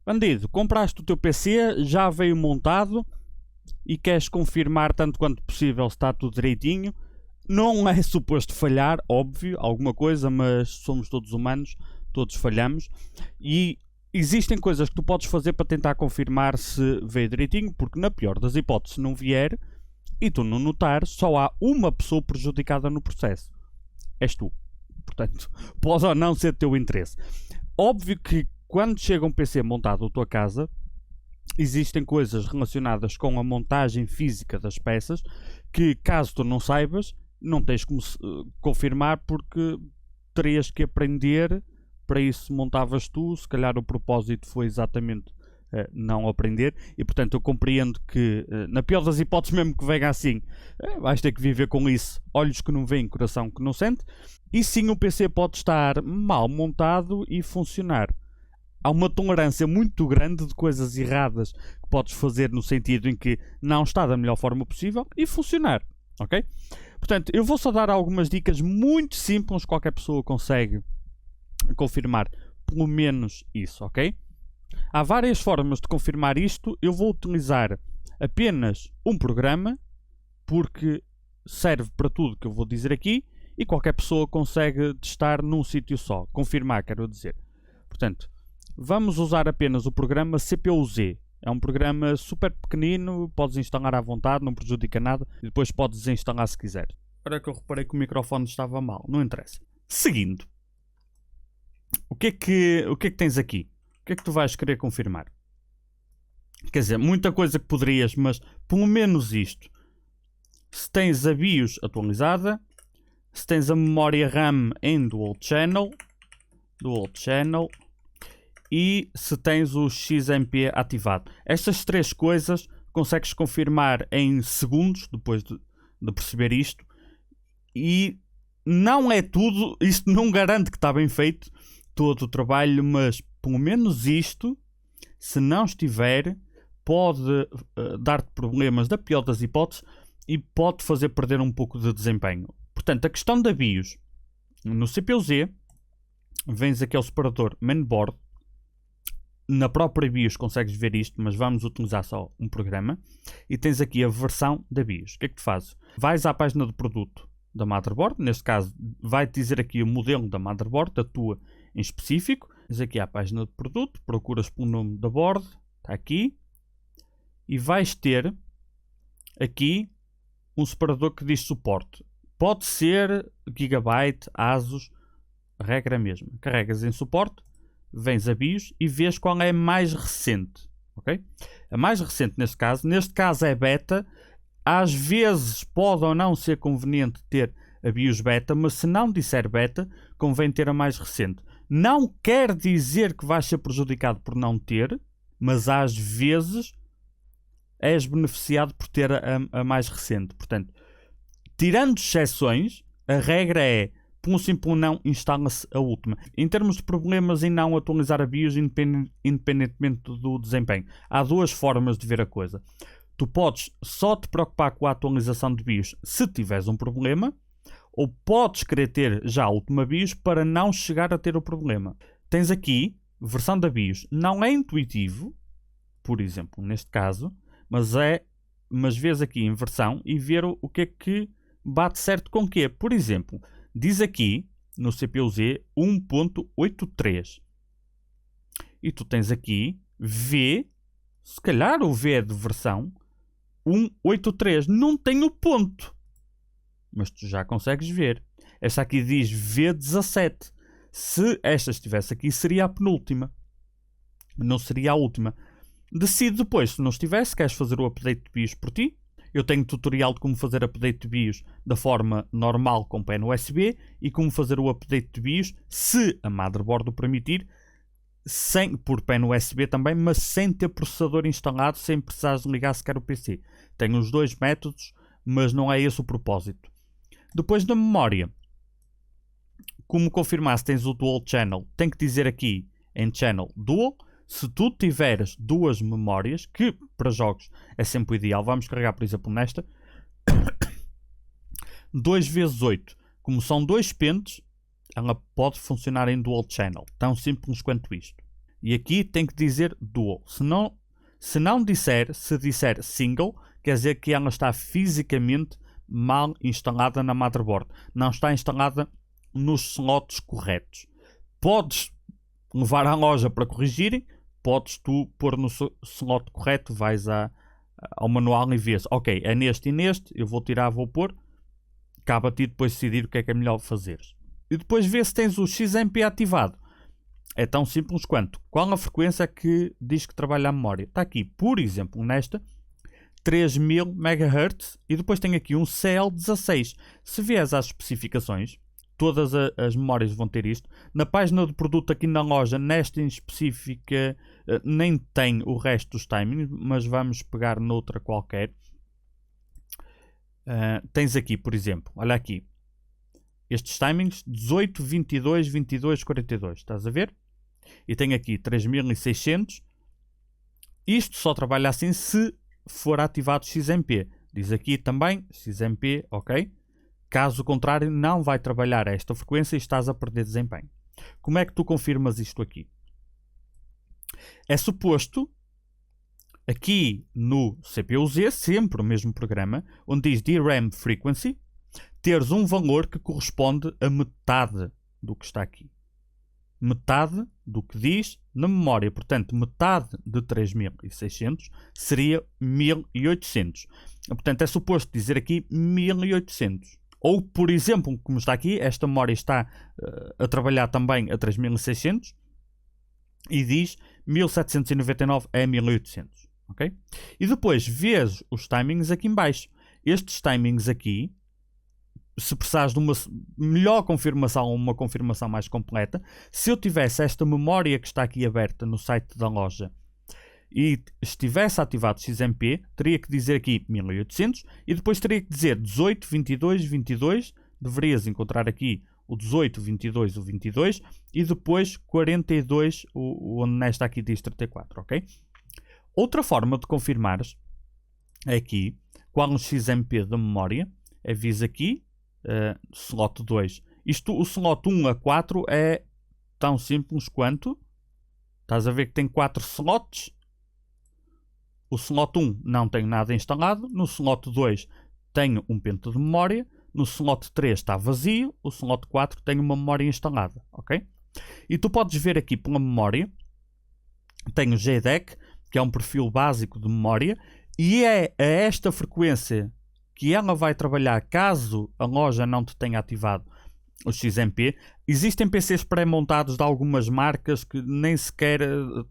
Bandido, compraste o teu PC, já veio montado e queres confirmar tanto quanto possível se está tudo direitinho. Não é suposto falhar, óbvio, alguma coisa, mas somos todos humanos, todos falhamos. E existem coisas que tu podes fazer para tentar confirmar se veio direitinho, porque na pior das hipóteses, se não vier e tu não notares, só há uma pessoa prejudicada no processo. És tu. Portanto, pode ou não ser do teu interesse. Óbvio que quando chega um PC montado à tua casa, existem coisas relacionadas com a montagem física das peças que, caso tu não saibas, não tens como confirmar, porque terias que aprender. Para isso montavas tu. Se calhar o propósito foi exatamente não aprender. E portanto eu compreendo que, na pior das hipóteses, mesmo que venha assim, vais ter que viver com isso. Olhos que não veem, coração que não sente. E sim, o PC pode estar mal montado e funcionar. Há uma tolerância muito grande de coisas erradas que podes fazer, no sentido em que não está da melhor forma possível e funcionar, ok? Portanto, eu vou só dar algumas dicas muito simples, qualquer pessoa consegue confirmar pelo menos isso, ok? Há várias formas de confirmar isto. Eu vou utilizar apenas um programa, porque serve para tudo que eu vou dizer aqui e qualquer pessoa consegue testar num sítio só. Confirmar, quero dizer. Portanto, vamos usar apenas o programa CPU-Z. É um programa super pequenino, podes instalar à vontade, não prejudica nada, e depois podes desinstalar se quiser. Agora que eu reparei que o microfone estava mal, não interessa. Seguindo, o que é que tens aqui? O que é que tu vais querer confirmar? Quer dizer, muita coisa que poderias, mas pelo menos isto. Se tens a BIOS atualizada, se tens a memória RAM em Dual Channel, e se tens o XMP ativado. Estas três coisas consegues confirmar em segundos, depois de perceber isto. E não é tudo, isto não garante que está bem feito todo o trabalho, mas pelo menos isto, se não estiver, pode dar-te problemas da pior das hipóteses e pode fazer perder um pouco de desempenho. Portanto, a questão da BIOS, no CPU-Z, vens aqui ao separador mainboard. Na própria BIOS consegues ver isto, mas vamos utilizar só um programa. E tens aqui a versão da BIOS. O que é que tu fazes? Vais à página de produto da motherboard. Neste caso, vai-te dizer aqui o modelo da motherboard, da tua em específico. Tens aqui à página de produto, procuras pelo nome da board, está aqui. E vais ter aqui um separador que diz suporte. Pode ser Gigabyte, Asus, a regra é a mesma. Carregas em suporte, vens a BIOS e vês qual é a mais recente, ok? A mais recente neste caso é beta. Às vezes pode ou não ser conveniente ter a BIOS beta, mas se não disser beta, convém ter a mais recente. Não quer dizer que vais ser prejudicado por não ter, mas às vezes és beneficiado por ter a mais recente. Portanto, tirando exceções, a regra é, por um simples não, instala-se a última. Em termos de problemas em não atualizar a BIOS, independentemente do desempenho, há duas formas de ver a coisa. Tu podes só te preocupar com a atualização de BIOS se tiveres um problema, ou podes querer ter já a última BIOS para não chegar a ter o problema. Tens aqui, versão da BIOS, não é intuitivo, por exemplo, neste caso, mas vês aqui em versão e ver o que é que bate certo com o quê. Por exemplo, diz aqui no CPU-Z 1.83 e tu tens aqui V, se calhar o V é de versão 1.83, não tem o ponto, mas tu já consegues ver. Esta aqui diz V17. Se esta estivesse aqui, seria a penúltima, não seria a última. Decide depois, se não estivesse, queres fazer o update de BIOS por ti. Eu tenho tutorial de como fazer update de BIOS da forma normal com pen USB e como fazer o update de BIOS, se a motherboard o permitir, por pen USB também, mas sem ter processador instalado, sem precisares de ligar sequer o PC. Tenho os dois métodos, mas não é esse o propósito. Depois da memória, como confirmar se tens o Dual Channel, tem que dizer aqui em Channel Dual. Se tu tiveres duas memórias, que para jogos é sempre o ideal, vamos carregar por exemplo nesta 2x8, como são dois pentes, ela pode funcionar em Dual Channel, tão simples quanto isto. E aqui tem que dizer dual. Se disser single, quer dizer que ela está fisicamente mal instalada na motherboard. Não está instalada nos slots corretos. Podes levar à loja para corrigirem, podes tu pôr no slot correto, vais ao manual e vês, ok, é neste e neste, eu vou tirar, vou pôr, cabe a ti depois decidir o que é melhor fazeres. E depois vê se tens o XMP ativado. É tão simples quanto, qual a frequência que diz que trabalha a memória? Está aqui, por exemplo, nesta, 3000 MHz, e depois tem aqui um CL16. Se vieres às especificações, todas as memórias vão ter isto. Na página do produto aqui na loja, nesta em específica, nem tem o resto dos timings, mas vamos pegar noutra qualquer. Tens aqui, por exemplo, olha aqui, estes timings, 18, 22, 22, 42, estás a ver? E tem aqui 3600. Isto só trabalha assim se for ativado XMP. Diz aqui também XMP, ok? Caso contrário, não vai trabalhar a esta frequência e estás a perder desempenho. Como é que tu confirmas isto aqui? É suposto, aqui no CPU-Z, sempre o mesmo programa, onde diz DRAM Frequency, teres um valor que corresponde a metade do que está aqui. Metade do que diz na memória. Portanto, metade de 3600 seria 1800. Portanto, é suposto dizer aqui 1800. Ou, por exemplo, como está aqui, esta memória está a trabalhar também a 3600 e diz 1799 a 1800. Okay? E depois vês os timings aqui em baixo. Estes timings aqui, se precisares de uma melhor confirmação ou uma confirmação mais completa, se eu tivesse esta memória que está aqui aberta no site da loja e estivesse ativado XMP, teria que dizer aqui 1800 e depois teria que dizer 18, 22, 22. Deverias encontrar aqui o 18, 22, o 22 e depois 42, onde nesta aqui diz 34, ok? Outra forma de confirmares é aqui, qual o XMP da memória, avisa aqui, slot 2. O slot 1 a 4 é tão simples quanto, estás a ver que tem 4 slots. O slot 1 não tem nada instalado, no slot 2 tenho um pente de memória, no slot 3 está vazio, o slot 4 tem uma memória instalada, ok? E tu podes ver aqui pela memória, tenho o JDEC, que é um perfil básico de memória, e é a esta frequência que ela vai trabalhar caso a loja não te tenha ativado o XMP. Existem PCs pré-montados de algumas marcas que nem sequer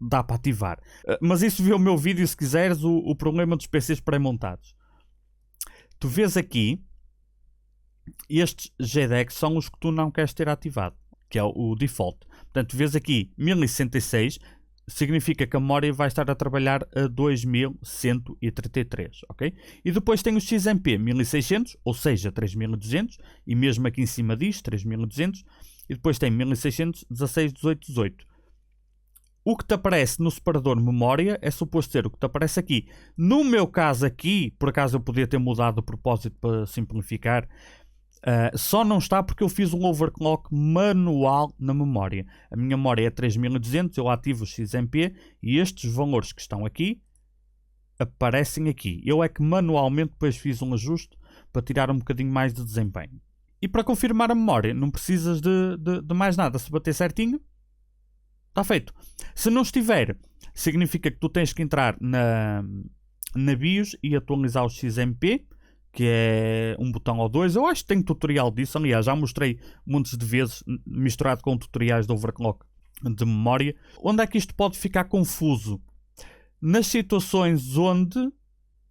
dá para ativar. Mas isso vê o meu vídeo se quiseres, o problema dos PCs pré-montados. Tu vês aqui, estes JDEC são os que tu não queres ter ativado, que é o default. Portanto, vês aqui 1066, significa que a memória vai estar a trabalhar a 2133, ok? E depois tem o XMP 1600, ou seja, 3200, e mesmo aqui em cima diz 3200, e depois tem 1600, 16, 18, 18. O que te aparece no separador memória é suposto ser o que te aparece aqui. No meu caso aqui, por acaso eu podia ter mudado de propósito para simplificar, só não está porque eu fiz um overclock manual na memória. A minha memória é 3200, eu ativo o XMP e estes valores que estão aqui aparecem aqui. Eu é que manualmente depois fiz um ajuste para tirar um bocadinho mais de desempenho. E para confirmar a memória não precisas de mais nada. Se bater certinho, está feito. Se não estiver, significa que tu tens que entrar na BIOS e atualizar o XMP, que é um botão ou dois. Eu acho que tem tutorial disso. Aliás, já mostrei montes de vezes, misturado com tutoriais de overclock de memória. Onde é que isto pode ficar confuso? Nas situações onde,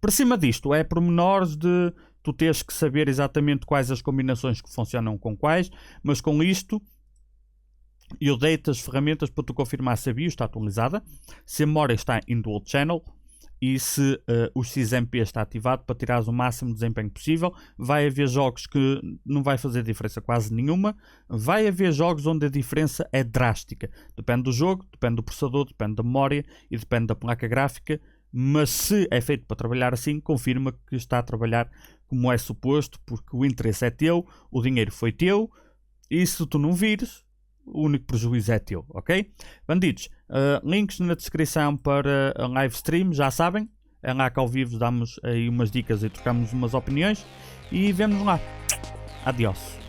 por cima disto, é pormenores de tu teres que saber exatamente quais as combinações que funcionam com quais, mas com isto eu dei-te as ferramentas para tu confirmar se a BIOS está atualizada, se a memória está em dual channel, e se o XMP está ativado para tirares o máximo de desempenho possível. Vai haver jogos que não vai fazer diferença quase nenhuma. Vai haver jogos onde a diferença é drástica. Depende do jogo, depende do processador, depende da memória e depende da placa gráfica. Mas se é feito para trabalhar assim, confirma que está a trabalhar como é suposto, porque o interesse é teu, o dinheiro foi teu, e se tu não vires, o único prejuízo é teu, ok? Bandidos, Links na descrição para a live stream, já sabem. É lá que ao vivo damos aí umas dicas e trocamos umas opiniões. E vemo-nos lá. Adiós.